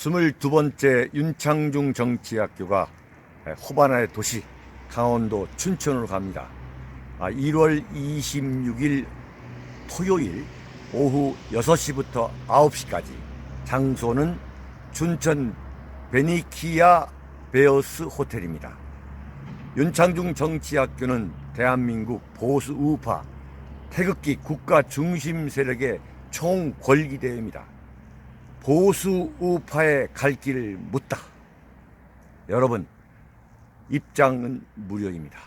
22번째 윤창중 정치학교가 호반의 도시 강원도 춘천으로 갑니다. 1월 26일 토요일 오후 6시부터 9시까지. 장소는 춘천 베니키아 베어스 호텔입니다. 윤창중 정치학교는 대한민국 보수 우파 태극기 국가 중심 세력의 총궐기대회입니다. 보수 우파의 갈 길을 묻다. 여러분, 입장은 무료입니다.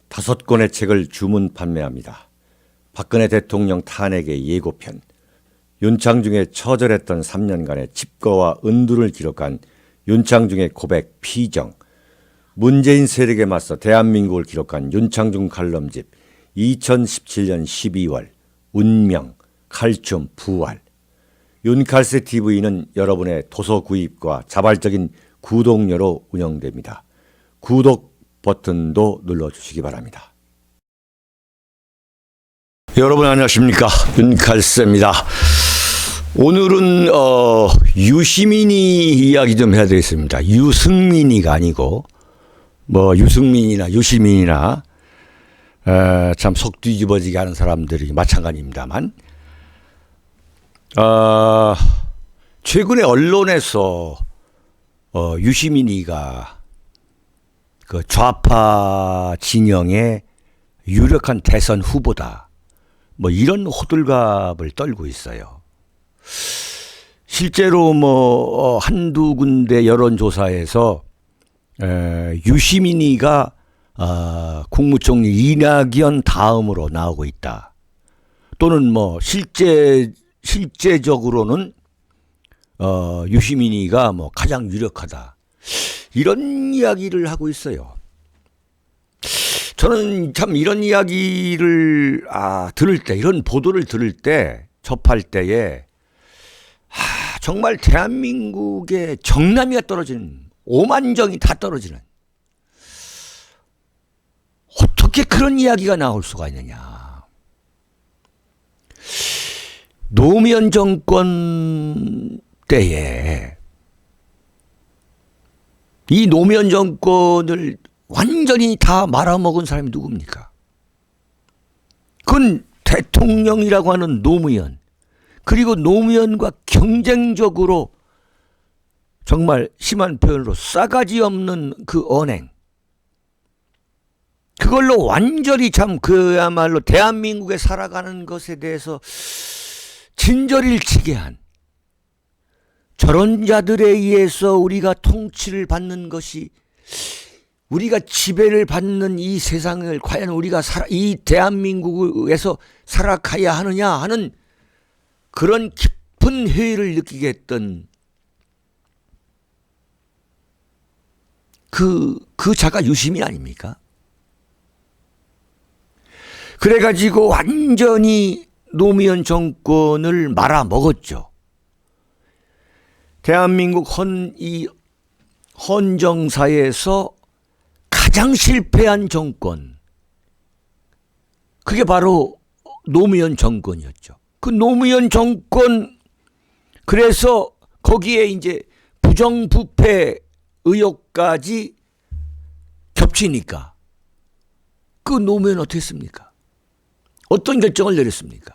5권의 책을 주문 판매합니다. 박근혜 대통령 탄핵의 예고편, 윤창중의 처절했던 3년간의 칩거와 은두를 기록한 윤창중의 고백 피정, 문재인 세력에 맞서 대한민국을 기록한 윤창중 칼럼집 2017년 12월 운명, 칼춤, 부활. 윤칼세 TV는 여러분의 도서 구입과 자발적인 구독료로 운영됩니다. 구독 버튼도 눌러주시기 바랍니다. 여러분 안녕하십니까, 윤칼세입니다. 오늘은 유시민이 이야기 좀 해야 되겠습니다. 유승민이가 아니고 유승민이나 유시민이나 참 속 뒤집어지게 하는 사람들이 마찬가지입니다만, 최근에 언론에서 유시민이가 그 좌파 진영의 유력한 대선 후보다, 이런 호들갑을 떨고 있어요. 실제로 한두 군데 여론조사에서 유시민이가 국무총리 이낙연 다음으로 나오고 있다. 또는 실제적으로는 유시민이가 가장 유력하다. 이런 이야기를 하고 있어요. 저는 참 이런 이야기를 들을 때, 이런 보도를 들을 때, 접할 때에 정말 대한민국의 정남이가 떨어지는, 오만정이 다 떨어지는, 어떻게 그런 이야기가 나올 수가 있느냐. 노무현 정권 때에 이 노무현 정권을 완전히 다 말아먹은 사람이 누굽니까? 그건 대통령이라고 하는 노무현, 그리고 노무현과 경쟁적으로 정말 심한 표현으로 싸가지 없는 그 언행, 그걸로 완전히 참 그야말로 대한민국에 살아가는 것에 대해서 진저리를 치게 한, 저런 자들에 의해서 우리가 통치를 받는 것이, 우리가 지배를 받는 이 세상을 과연 우리가 이 대한민국에서 살아가야 하느냐 하는 그런 깊은 회의를 느끼게 했던 그 자가 유시민 아닙니까? 그래가지고 완전히 노무현 정권을 말아먹었죠. 대한민국 헌정사에서 가장 실패한 정권, 그게 바로 노무현 정권이었죠. 그 노무현 정권, 그래서 거기에 이제 부정부패 의혹까지 겹치니까 그 노무현 어떻게 했습니까? 어떤 결정을 내렸습니까?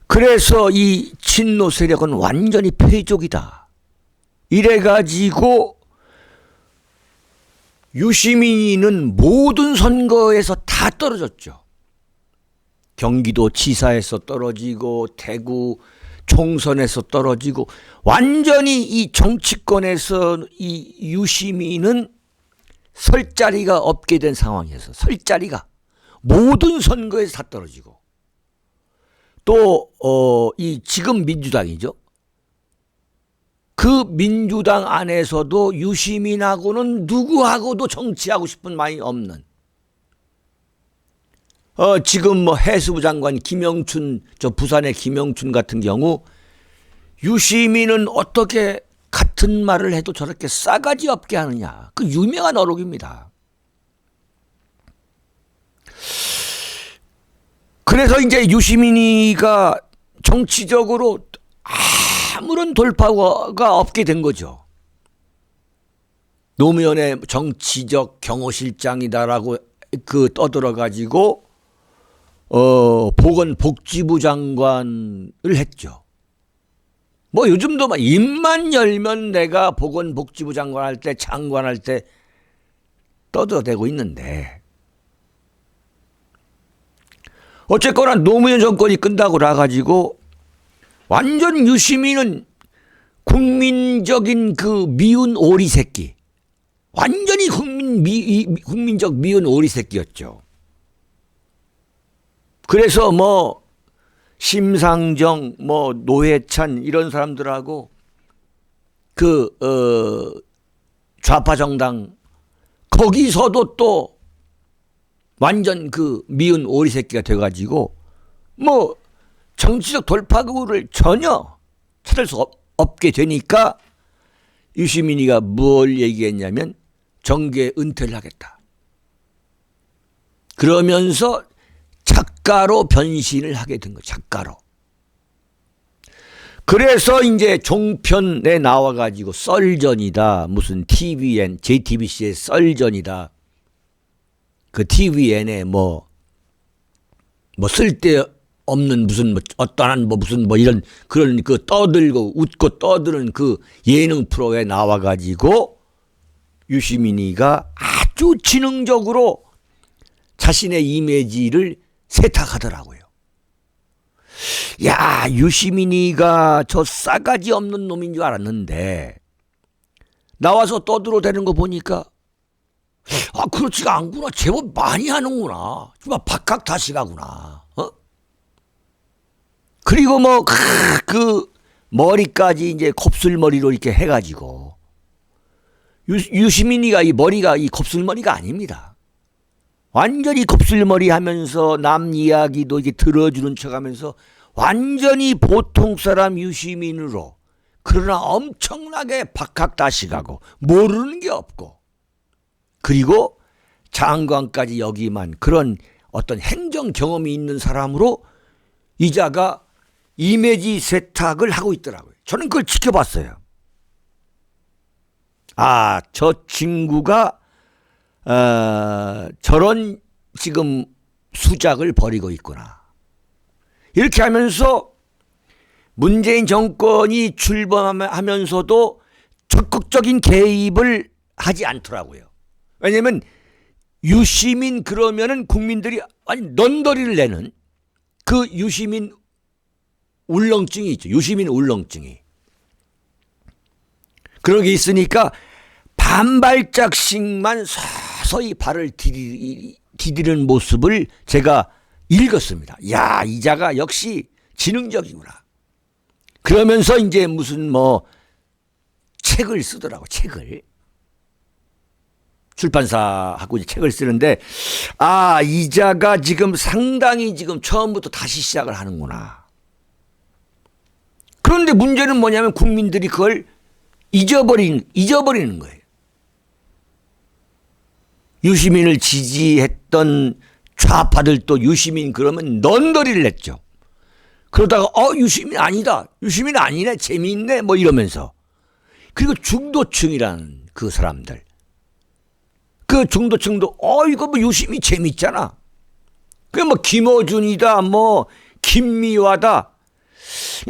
그래서 이 친노 세력은 완전히 패족이다. 이래가지고 유시민이는 모든 선거에서 다 떨어졌죠. 경기도 지사에서 떨어지고 대구 총선에서 떨어지고, 완전히 이 정치권에서 이 유시민은 설 자리가 없게 된 상황에서, 설 자리가 모든 선거에서 다 떨어지고, 또 이 지금 민주당이죠. 그 민주당 안에서도 유시민하고는 누구하고도 정치하고 싶은 마음이 없는, 지금 해수부 장관 김영춘, 부산의 김영춘 같은 경우, 유시민은 어떻게 같은 말을 해도 저렇게 싸가지 없게 하느냐. 그 유명한 어록입니다. 그래서 이제 유시민이가 정치적으로 아무런 돌파가 없게 된 거죠. 노무현의 정치적 경호실장이다라고 떠들어가지고 보건복지부 장관을 했죠. 뭐 요즘도 막 입만 열면 내가 보건복지부 장관할 때 장관할 때 떠들어대고 있는데, 어쨌거나 노무현 정권이 끝나고 나가지고 완전 유시민은 국민적인 그 미운 오리 새끼, 완전히 국민적 미운 오리 새끼였죠. 그래서 뭐 심상정, 뭐 노회찬 이런 사람들하고 좌파 정당 거기서도 또 완전 미운 오리 새끼가 돼가지고 뭐 정치적 돌파구를 전혀 찾을 수 없게 되니까 유시민이가 뭘 얘기했냐면 정계 은퇴를 하겠다. 그러면서 작가로 변신을 하게 된 거예요. 작가로. 그래서 이제 종편에 나와가지고 썰전이다, 무슨 TVN, JTBC의 썰전이다, 그 TVN에 뭐 쓸데없는 무슨 어떠한 무슨 이런 그런 떠들고 웃고 떠드는 예능 프로에 나와가지고 유시민이가 아주 지능적으로 자신의 이미지를 세탁하더라고요. 야, 유시민이가 저 싸가지 없는 놈인 줄 알았는데 나와서 떠들어대는 거 보니까 그렇지가 않구나. 제법 많이 하는구나. 정말 박학다식하구나. 그리고 뭐 머리까지 이제 곱슬머리로 이렇게 해가지고 유시민이가 이 머리가 이 곱슬머리가 아닙니다. 완전히 곱슬머리 하면서 남 이야기도 이렇게 들어주는 척 하면서 완전히 보통 사람 유시민으로, 그러나 엄청나게 박학다식하고 모르는 게 없고, 그리고 장관까지 역임한 그런 어떤 행정 경험이 있는 사람으로 이자가 이미지 세탁을 하고 있더라고요. 저는 그걸 지켜봤어요. 저 친구가 저런 지금 수작을 벌이고 있구나. 이렇게 하면서 문재인 정권이 출범하면서도 적극적인 개입을 하지 않더라고요. 왜냐하면 유시민 그러면은 국민들이 넌더리를 내는 그 유시민 울렁증이 있죠. 유시민 울렁증이. 그런 게 있으니까 반발짝씩만 서서히 발을 디디는 모습을 제가 읽었습니다. 야, 이자가 역시 지능적이구나. 그러면서 이제 무슨 책을 쓰더라고. 책을. 출판사하고 이제 책을 쓰는데, 이자가 지금 상당히 지금 처음부터 다시 시작을 하는구나. 그런데 문제는 뭐냐면 국민들이 그걸 잊어버리는 거예요. 유시민을 지지했던 좌파들도 유시민 그러면 넌더리를 냈죠. 그러다가 유시민 아니다, 유시민 아니네, 재미있네 이러면서. 그리고 중도층이라는 그 사람들, 그 중도층도 이거 유시민 재밌잖아. 그 김어준이다, 김미화다.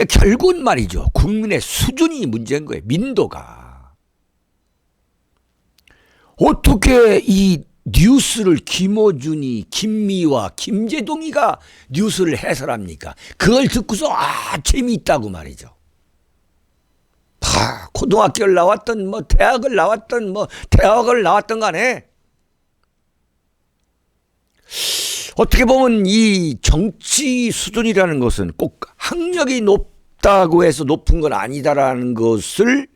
결국은 말이죠, 국민의 수준이 문제인 거예요. 민도가. 어떻게 이 뉴스를 김어준이, 김미화, 김재동이가 뉴스를 해설합니까? 그걸 듣고서 재미있다고 말이죠. 고등학교를 나왔던 대학을 나왔던 간에 어떻게 보면 이 정치 수준이라는 것은 꼭 학력이 높다고 해서 높은 건 아니다라는 것을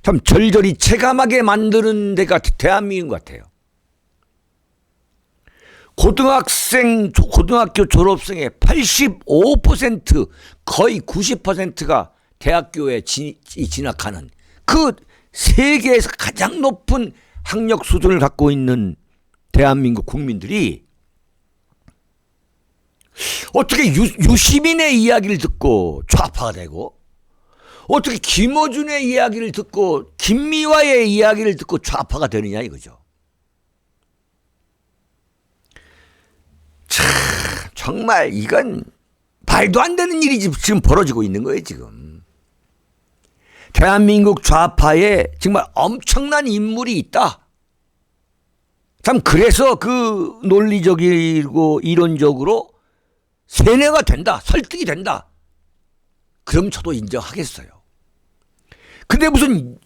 참 절절히 체감하게 만드는 데가 대한민국 같아요. 고등학교 졸업생의 85%, 거의 90%가 대학교에 진학하는 그 세계에서 가장 높은 학력 수준을 갖고 있는 대한민국 국민들이 어떻게 유시민의 이야기를 듣고 좌파가 되고, 어떻게 김어준의 이야기를 듣고 김미화의 이야기를 듣고 좌파가 되느냐 이거죠. 참 정말 이건 말도 안 되는 일이 지금 벌어지고 있는 거예요. 지금 대한민국 좌파에 정말 엄청난 인물이 있다. 참 그래서 그 논리적이고 이론적으로 세뇌가 된다, 설득이 된다. 그럼 저도 인정하겠어요. 근데 무슨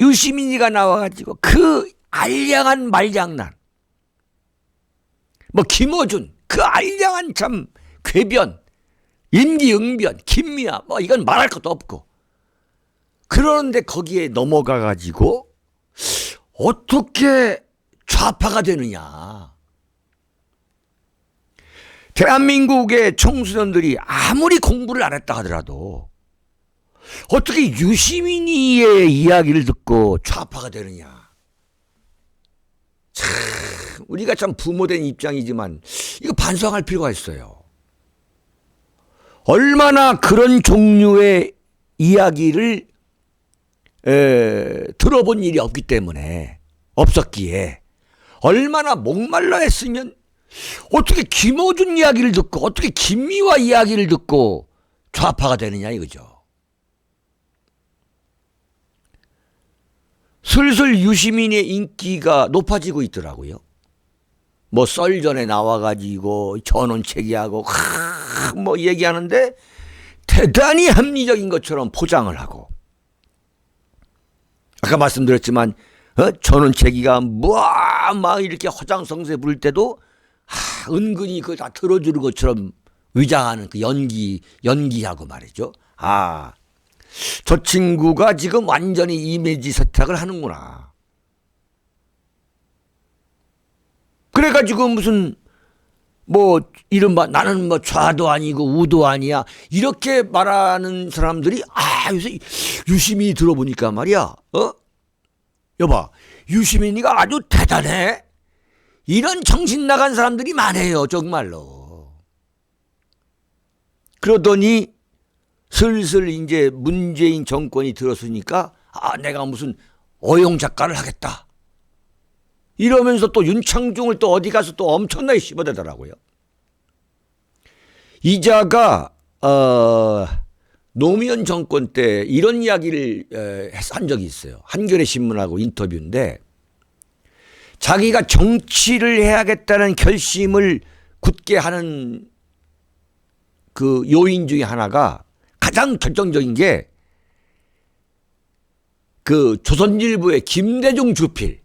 유시민이가 나와가지고 그 알량한 말장난, 뭐 김어준 그 알량한 참 궤변, 임기응변, 김미아 뭐 이건 말할 것도 없고, 그러는데 거기에 넘어가가지고 어떻게 좌파가 되느냐. 대한민국의 청소년들이 아무리 공부를 안 했다 하더라도 어떻게 유시민이의 이야기를 듣고 좌파가 되느냐. 참 우리가 참 부모된 입장이지만 이거 반성할 필요가 있어요. 얼마나 그런 종류의 이야기를 들어본 일이 없었기에 얼마나 목말라 했으면 어떻게 김어준 이야기를 듣고 어떻게 김미화 이야기를 듣고 좌파가 되느냐 이거죠. 슬슬 유시민의 인기가 높아지고 있더라고요. 뭐 썰전에 나와가지고 전원체계하고 뭐 얘기하는데 대단히 합리적인 것처럼 포장을 하고, 아까 말씀드렸지만 전원체계가 막 이렇게 허장성세 부를 때도 은근히 그걸 다 들어주는 것처럼 위장하는 그 연기하고 말이죠. 저 친구가 지금 완전히 이미지 세탁을 하는구나. 그래가지고 무슨 뭐 이른바 나는 뭐 좌도 아니고 우도 아니야 이렇게 말하는 사람들이 요새 유시민이 들어보니까 말이야. 여봐, 유시민이가 아주 대단해. 이런 정신 나간 사람들이 많아요, 정말로. 그러더니 슬슬 이제 문재인 정권이 들었으니까 내가 무슨 어용 작가를 하겠다. 이러면서 또 윤창중을 또 어디 가서 또 엄청나게 씹어대더라고요. 이자가 노무현 정권 때 이런 이야기를 한 적이 있어요. 한겨레 신문하고 인터뷰인데, 자기가 정치를 해야겠다는 결심을 굳게 하는 그 요인 중에 하나가, 가장 결정적인 게 그 조선일보의 김대중 주필,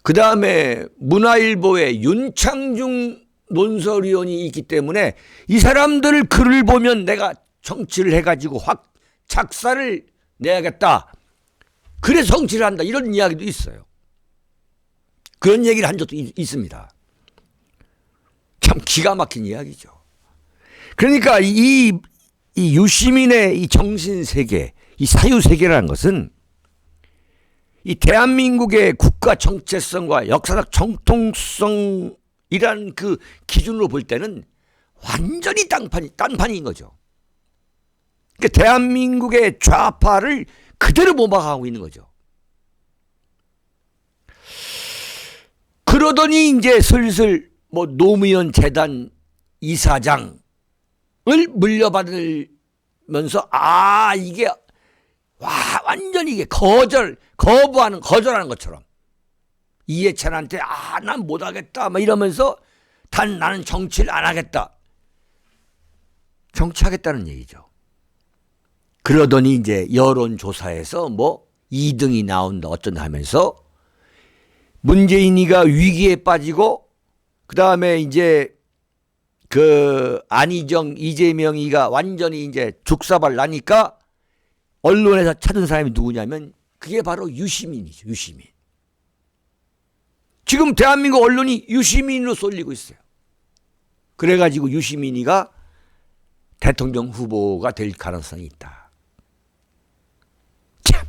그 다음에 문화일보의 윤창중 논설위원이 있기 때문에 이 사람들 글을 보면 내가 정치를 해가지고 확 작사를 내야겠다. 그래서 정치를 한다. 이런 이야기도 있어요. 그런 얘기를 한 적도 있습니다. 참 기가 막힌 이야기죠. 그러니까 이 유시민의 이 정신세계, 이 사유세계라는 것은 이 대한민국의 국가 정체성과 역사적 정통성이라는 그 기준으로 볼 때는 완전히 딴판인 거죠. 그러니까 대한민국의 좌파를 그대로 모방하고 있는 거죠. 그러더니 이제 슬슬 뭐 노무현 재단 이사장을 물려받으면서 이게 완전히 이게 거절하는 것처럼 이해찬한테 난 못하겠다 막 이러면서 나는 정치를 안 하겠다. 정치하겠다는 얘기죠. 그러더니 이제 여론조사에서 뭐 2등이 나온다 어쩐다 하면서 문재인이가 위기에 빠지고, 그 다음에 이제 그 안희정, 이재명이가 완전히 이제 죽사발 나니까 언론에서 찾은 사람이 누구냐면 그게 바로 유시민이죠. 유시민. 지금 대한민국 언론이 유시민으로 쏠리고 있어요. 그래가지고 유시민이가 대통령 후보가 될 가능성이 있다. 참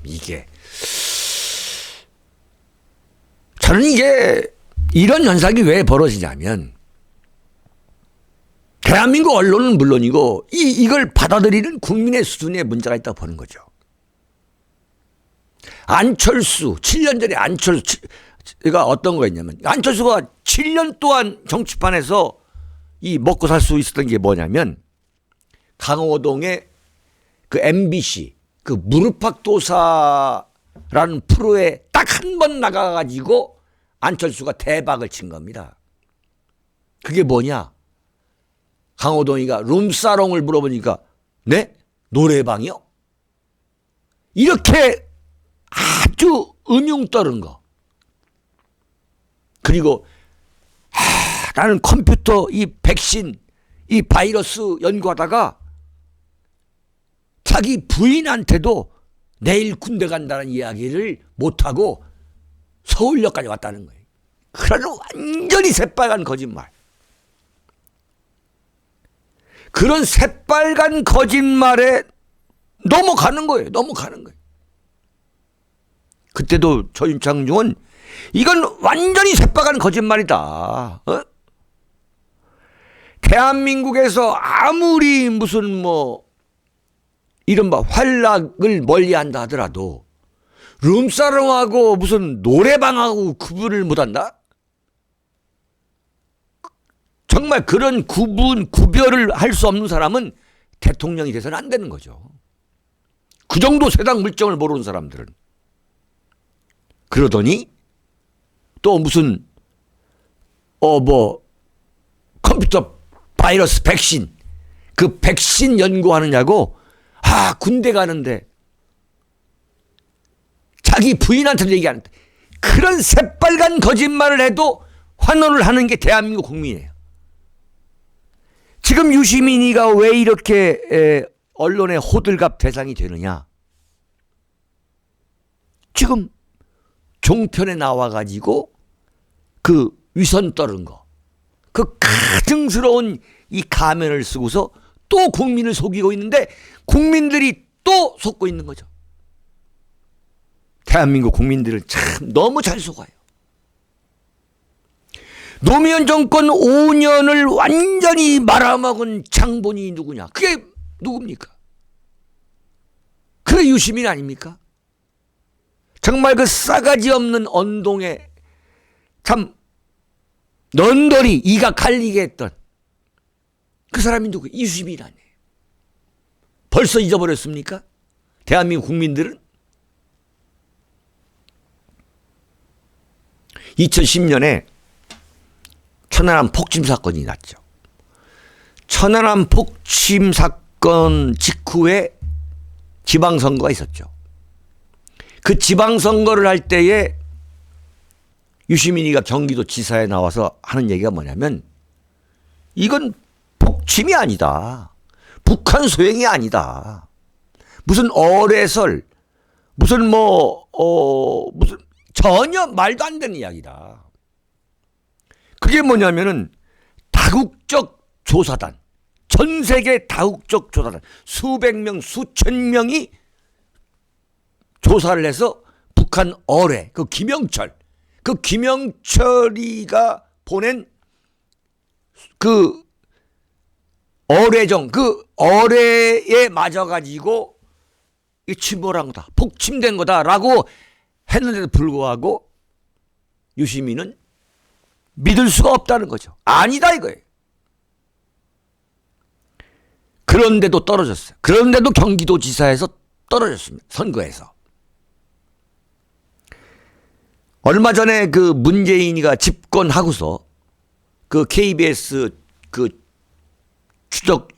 저는 이게 이런 현상이 왜 벌어지냐면 대한민국 언론은 물론이고 이걸 받아들이는 국민의 수준에 문제가 있다고 보는 거죠. 안철수 7년 전에 안철수가 어떤 거였냐면 안철수가 7년 동안 정치판에서 이 먹고 살 수 있었던 게 뭐냐면 강호동의 그 MBC 그 무릎팍도사라는 프로에 딱 한 번 나가가지고 안철수가 대박을 친 겁니다. 그게 뭐냐? 강호동이가 룸사롱을 물어보니까 네? 노래방이요? 이렇게 아주 음흉 떠는 거. 그리고 나는 컴퓨터 이 백신 이 바이러스 연구하다가 자기 부인한테도 내일 군대 간다는 이야기를 못하고 서울역까지 왔다는 거예요. 그런 완전히 새빨간 거짓말. 그런 새빨간 거짓말에 넘어가는 거예요. 넘어가는 거예요. 그때도 조윤창중은 이건 완전히 새빨간 거짓말이다. 대한민국에서 아무리 무슨 이른바 활락을 멀리한다 하더라도 룸사롱하고 무슨 노래방하고 구분을 못한다? 정말 그런 구별을 할 수 없는 사람은 대통령이 돼서는 안 되는 거죠. 그 정도 세상 물정을 모르는 사람들은. 그러더니 또 무슨 컴퓨터 바이러스 백신 그 백신 연구하느냐고 군대 가는데 자기 부인한테도 얘기하는데 그런 새빨간 거짓말을 해도 환호를 하는 게 대한민국 국민이에요. 지금 유시민이가 왜 이렇게 언론의 호들갑 대상이 되느냐? 지금 종편에 나와가지고 그 위선 떨은 거, 그 가증스러운 이 가면을 쓰고서 또 국민을 속이고 있는데 국민들이 또 속고 있는 거죠. 대한민국 국민들을 참 너무 잘 속아요. 노무현 정권 5년을 완전히 말아먹은 장본인이 누구냐? 그게 누굽니까? 그게 유시민 아닙니까? 정말 그 싸가지 없는 언동에 참 넌더리 이가 갈리게 했던 그 사람이 누구? 유시민 아니에요. 벌써 잊어버렸습니까? 대한민국 국민들은 2010년에 천안함 폭침 사건이 났죠. 천안함 폭침 사건 직후에 지방선거가 있었죠. 그 지방선거를 할 때에 유시민이가 경기도 지사에 나와서 하는 얘기가 뭐냐면 이건 폭침이 아니다. 북한 소행이 아니다. 무슨 어뢰설, 무슨 무슨 전혀 말도 안 되는 이야기다. 그게 뭐냐면은 다국적 조사단, 전 세계 다국적 조사단 수백 명, 수천 명이 조사를 해서 북한 어뢰, 그 김영철이가 보낸 그 어뢰정, 그 어뢰에 맞아가지고 침몰한 거다, 폭침된 거다라고 했는데도 불구하고 유시민은 믿을 수가 없다는 거죠. 아니다 이거예요. 그런데도 떨어졌어요. 그런데도 경기도지사에서 떨어졌습니다. 선거에서. 얼마 전에 그 문재인이가 집권하고서 그 KBS 그 추적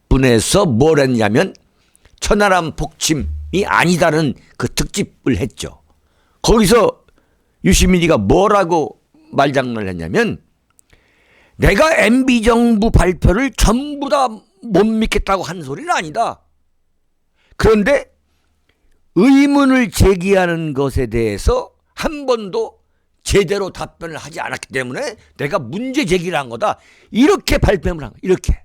60분에서 뭘 했냐면 천안함 폭침이 아니다는 그 특집을 했죠. 거기서 유시민이가 뭐라고 말장난을 했냐면 내가 MB정부 발표를 전부 다 못 믿겠다고 한 소리는 아니다. 그런데 의문을 제기하는 것에 대해서 한 번도 제대로 답변을 하지 않았기 때문에 내가 문제 제기를 한 거다. 이렇게 발뺌을 한 거야. 이렇게.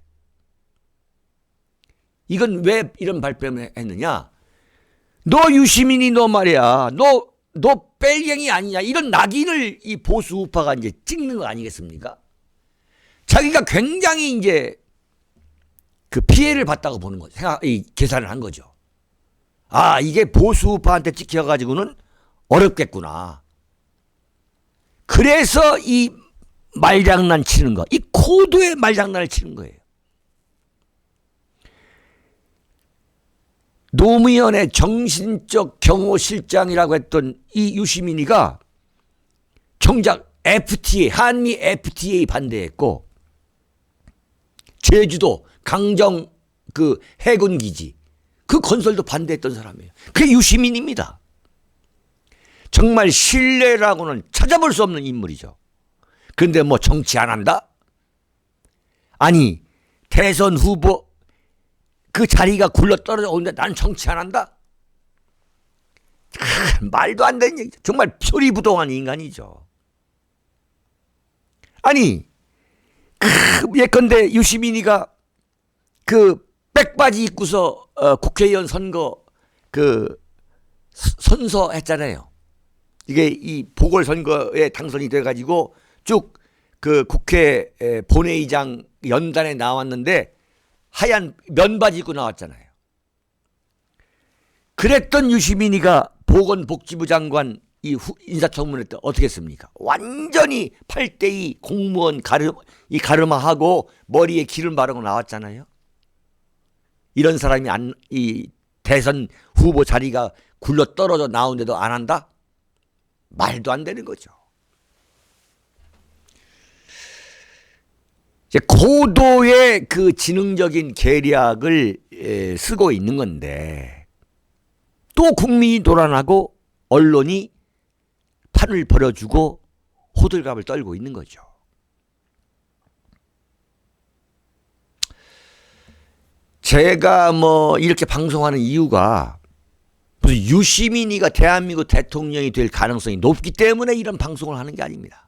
이건 왜 이런 발뺌을 했느냐? 너 유시민이 너 말이야. 너 뺄갱이 아니냐? 이런 낙인을 이 보수 우파가 이제 찍는 거 아니겠습니까? 자기가 굉장히 이제 그 피해를 봤다고 보는 거죠. 계산을 한 거죠. 아, 이게 보수파한테 찍혀가지고는 어렵겠구나. 그래서 이 말장난 치는 거, 이 고도의 말장난을 치는 거예요. 노무현의 정신적 경호실장이라고 했던 이 유시민이가 정작 FTA, 한미 FTA 반대했고, 제주도 강정 그 해군 기지 그 건설도 반대했던 사람이에요. 그게 유시민입니다. 정말 신뢰라고는 찾아볼 수 없는 인물이죠. 그런데 뭐 정치 안 한다? 아니, 대선 후보 그 자리가 굴러 떨어져 오는데 난 정치 안 한다? 말도 안 되는 얘기죠. 정말 표리부동한 인간이죠. 아니, 예컨대 유시민이가 그 백바지 입고서 국회의원 선거 그 선서했잖아요. 이게 이 보궐선거에 당선이 돼가지고 쭉 그 국회 본회의장 연단에 나왔는데 하얀 면바지 입고 나왔잖아요. 그랬던 유시민이가 보건복지부 장관 이 인사청문회 때 어떻게 했습니까? 완전히 8대2 공무원 가르마하고 머리에 기름 바르고 나왔잖아요. 이런 사람이 이 대선 후보 자리가 굴러 떨어져 나오는데도 안 한다? 말도 안 되는 거죠. 이제 고도의 그 지능적인 계략을 쓰고 있는 건데 또 국민이 도란하고 언론이 판을 벌여주고 호들갑을 떨고 있는 거죠. 제가 뭐 이렇게 방송하는 이유가 무슨 유시민이가 대한민국 대통령이 될 가능성이 높기 때문에 이런 방송을 하는 게 아닙니다.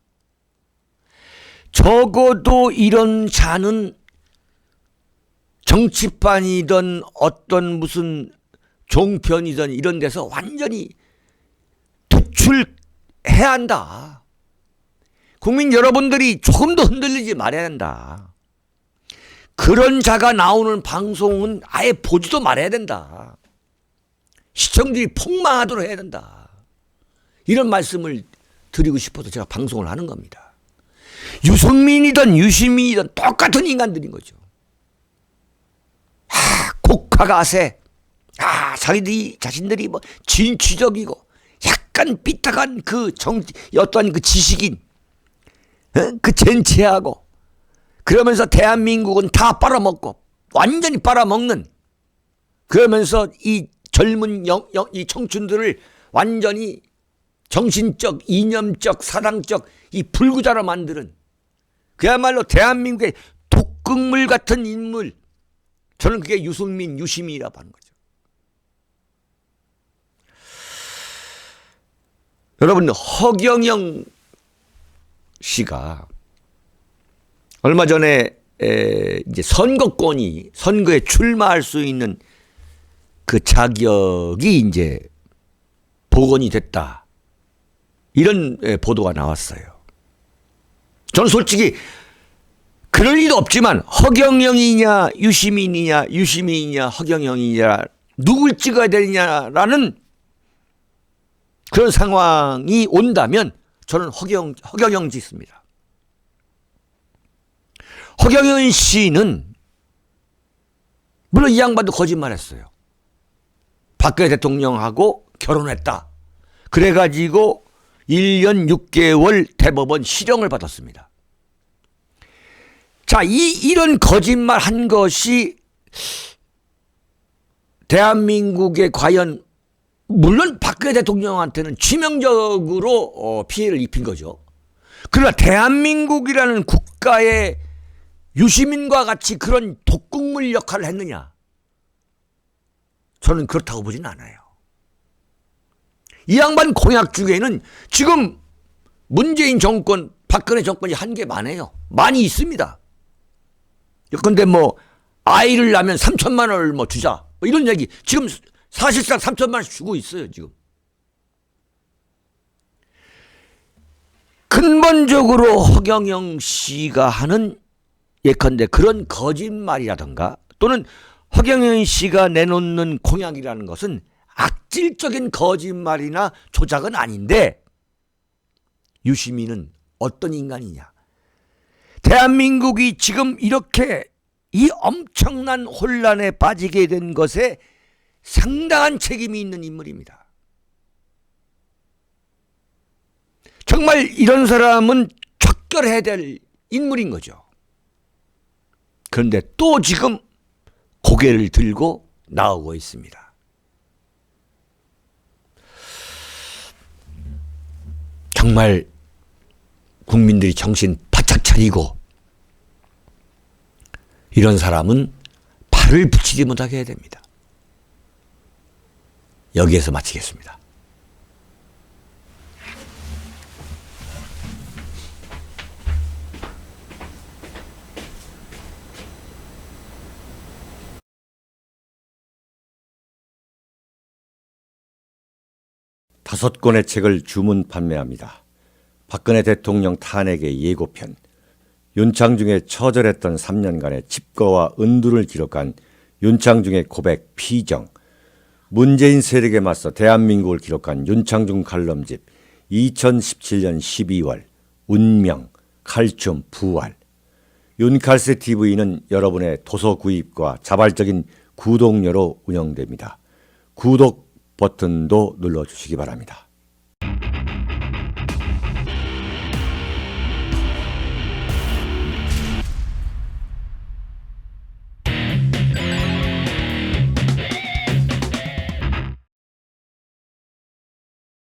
적어도 이런 자는 정치판이든 어떤 무슨 종편이든 이런 데서 완전히 퇴출해야 한다. 국민 여러분들이 조금 더 흔들리지 말아야 한다. 그런 자가 나오는 방송은 아예 보지도 말아야 된다. 시청률이 폭망하도록 해야 된다. 이런 말씀을 드리고 싶어서 제가 방송을 하는 겁니다. 유승민이든 유시민이든 똑같은 인간들인 거죠. 곡화가세. 자신들이 뭐 진취적이고 약간 삐딱한 그 어떤 그 지식인, 그 젠체하고 그러면서 대한민국은 다 빨아먹고 완전히 빨아먹는 그러면서 이 젊은 이 청춘들을 완전히 정신적, 이념적, 사상적 이 불구자로 만드는 그야말로 대한민국의 독극물 같은 인물. 저는 그게 유승민, 유시민이라고 하는 거죠. 여러분, 허경영 씨가 얼마 전에 이제 선거에 출마할 수 있는 그 자격이 이제 복원이 됐다. 이런 보도가 나왔어요. 저는 솔직히 그럴 리도 없지만 허경영이냐 유시민이냐 유시민이냐 허경영이냐 누굴 찍어야 되느냐라는 그런 상황이 온다면 저는 허경영 짓습니다. 허경영 씨는 물론 이 양반도 거짓말했어요. 박근혜 대통령하고 결혼했다. 그래가지고 1년 6개월 대법원 실형을 받았습니다. 자, 이런 거짓말 한 것이 대한민국에 과연 물론 박근혜 대통령한테는 치명적으로 피해를 입힌 거죠. 그러나 대한민국이라는 국가에 유시민과 같이 그런 독극물 역할을 했느냐? 저는 그렇다고 보진 않아요. 이 양반 공약 중에는 지금 문재인 정권, 박근혜 정권이 한 게 많아요. 많이 있습니다. 그런데 뭐 아이를 낳으면 3천만 원을 뭐 주자 뭐 이런 얘기 지금 사실상 3천만 원씩 주고 있어요. 지금 근본적으로 허경영 씨가 하는 예컨대 그런 거짓말이라던가 또는 허경영 씨가 내놓는 공약이라는 것은 악질적인 거짓말이나 조작은 아닌데 유시민은 어떤 인간이냐. 대한민국이 지금 이렇게 이 엄청난 혼란에 빠지게 된 것에 상당한 책임이 있는 인물입니다. 정말 이런 사람은 척결해야 될 인물인 거죠. 그런데 또 지금 고개를 들고 나오고 있습니다. 정말 국민들이 정신 바짝 차리고 이런 사람은 발을 붙이지 못하게 해야 됩니다. 여기에서 마치겠습니다. 다섯 권의 책을 주문 판매합니다. 박근혜 대통령 탄핵의 예고편, 윤창중의 처절했던 3년간의 칩거와 은두를 기록한 윤창중의 고백 피정, 문재인 세력에 맞서 대한민국을 기록한 윤창중 칼럼집 2017년 12월, 운명, 칼춤, 부활. 윤칼세 TV는 여러분의 도서 구입과 자발적인 구독료로 운영됩니다. 구독 버튼도 눌러주시기 바랍니다.